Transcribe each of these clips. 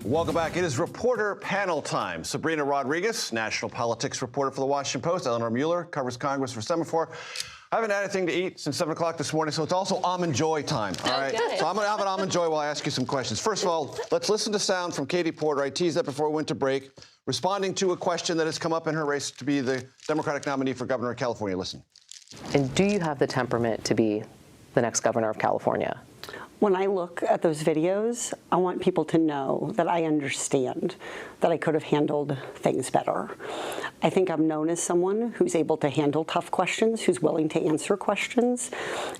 Welcome back. It is reporter panel time. Sabrina Rodriguez, national politics reporter for the Washington Post. Eleanor Mueller covers Congress for Semafor. I haven't had anything to eat since 7 o'clock this morning, so it's also Almond Joy time. All right. Okay. So I'm going to have an Almond Joy while I ask you some questions. First of all, let's listen to sound from Katie Porter. I teased that before we went to break, responding to a question that has come up in her race to be the Democratic nominee for governor of California. Listen. And do you have the temperament to be the next governor of California? When I look at those videos, I want people to know that I understand that I could have handled things better. I think I'm known as someone who's able to handle tough questions, who's willing to answer questions.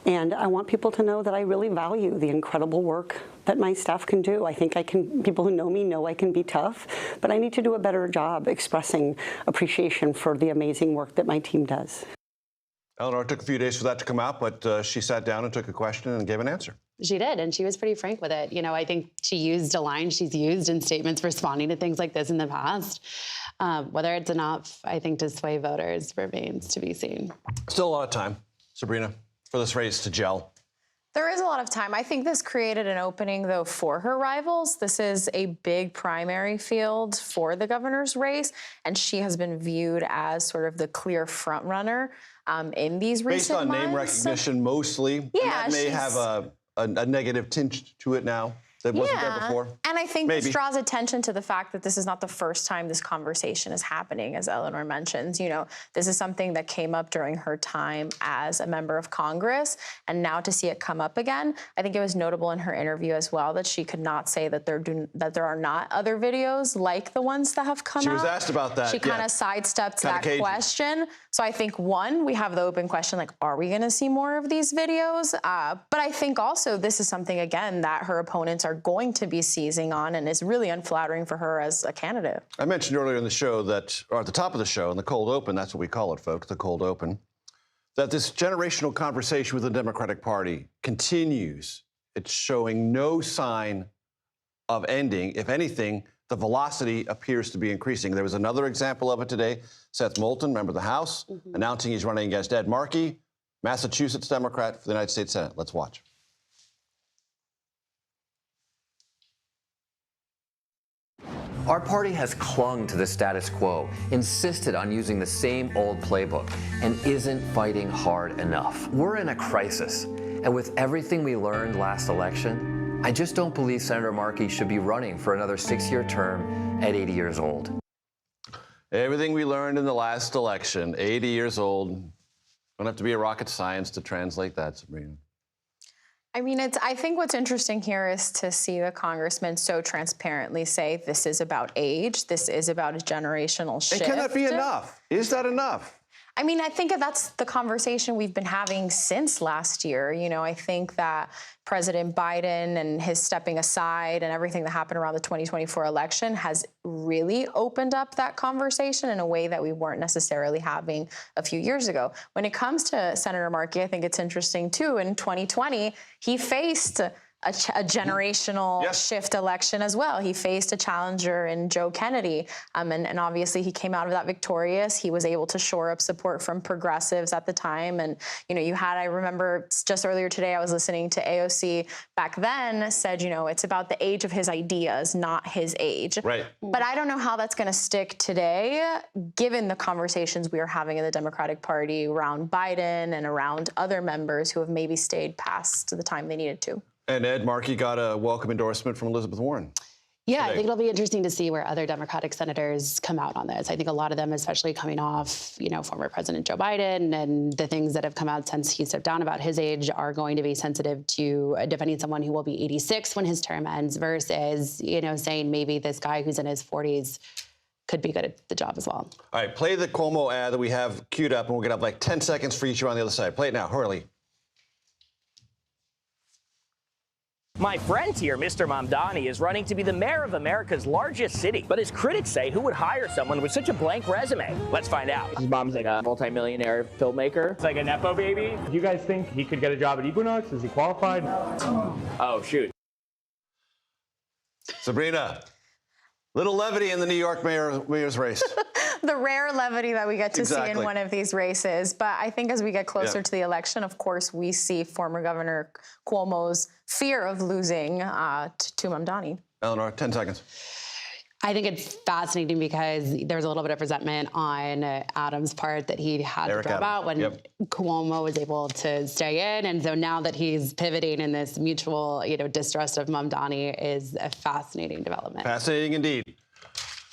And I want people to know that I really value the incredible work that my staff can do. I think people who know me know I can be tough, but I need to do a better job expressing appreciation for the amazing work that my team does. Eleanor, it took a few days for that to come out, but she sat down and took a question and gave an answer. She did, and she was pretty frank with it. You know, I think she used a line she's used in statements responding to things like this in the past. Whether it's enough, I think, to sway voters remains to be seen. Still a lot of time, Sabrina, for this race to gel. There is a lot of time. I think this created an opening, though, for her rivals. This is a big primary field for the governor's race, and she has been viewed as sort of the clear front runner in these recent months. Based on name recognition, mostly. Yeah, that may have a negative tinge to it now that wasn't there before. And I think Maybe. this draws attention to the fact that this is not the first time this conversation is happening, as Eleanor mentions. You know, this is something that came up during her time as a member of Congress, and now to see it come up again, I think it was notable in her interview as well that she could not say that there are not other videos like the ones that have come out. She was asked about that. She kind of sidestepped that question. So I think, one, we have the open question, like, are we going to see more of these videos? But I think also this is something, again, that her opponents are going to be seizing on and is really unflattering for her as a candidate. I mentioned earlier in the show that, or at the top of the show, in the cold open, that's what we call it, folks, the cold open, that this generational conversation with the Democratic Party continues. It's showing no sign of ending. If anything, the velocity appears to be increasing. There was another example of it today. Seth Moulton, member of the House, announcing he's running against Ed Markey, Massachusetts Democrat for the United States Senate. Let's watch. Our party has clung to the status quo, insisted on using the same old playbook, and isn't fighting hard enough. We're in a crisis, and with everything we learned last election, I just don't believe Senator Markey should be running for another 6-year term at 80 years old. Everything we learned in the last election, 80 years old. Don't have to be a rocket science to translate that, Sabrina. I mean, I think what's interesting here is to see the congressman so transparently say this is about age, this is about a generational shift. And can that be enough? Is that enough? I mean, I think that's the conversation we've been having since last year. You know, I think that President Biden and his stepping aside and everything that happened around the 2024 election has really opened up that conversation in a way that we weren't necessarily having a few years ago. When it comes to Senator Markey, I think it's interesting, too. In 2020, he faced a generational shift election as well. He faced a challenger in Joe Kennedy, and obviously he came out of that victorious. He was able to shore up support from progressives at the time. And, you know, I remember just earlier today, I was listening to AOC back then said, you know, it's about the age of his ideas, not his age. Right. But I don't know how that's going to stick today, given the conversations we are having in the Democratic Party around Biden and around other members who have maybe stayed past the time they needed to. And Ed Markey got a welcome endorsement from Elizabeth Warren. Yeah, today. I think it'll be interesting to see where other Democratic senators come out on this. I think a lot of them, especially coming off, you know, former President Joe Biden and the things that have come out since he stepped down about his age are going to be sensitive to defending someone who will be 86 when his term ends versus, you know, saying maybe this guy who's in his 40s could be good at the job as well. All right, play the Cuomo ad that we have queued up, and we're going to have like 10 seconds for each of you on the other side. Play it now, hurry. My friend here, Mr. Mamdani, is running to be the mayor of America's largest city. But his critics say, who would hire someone with such a blank resume? Let's find out. His mom's like a multi-millionaire filmmaker. It's like a Nepo baby. Do you guys think he could get a job at Equinox? Is he qualified? Oh, shoot. Sabrina, little levity in the New York mayor's race. The rare levity that we get to see in one of these races. But I think as we get closer to the election, of course, we see former Governor Cuomo's fear of losing to Mamdani. Eleanor, 10 seconds. I think it's fascinating because there's a little bit of resentment on Adams' part that he had Eric to drop out when Cuomo was able to stay in. And so now that he's pivoting in this mutual, distrust of Mamdani is a fascinating development. Fascinating indeed.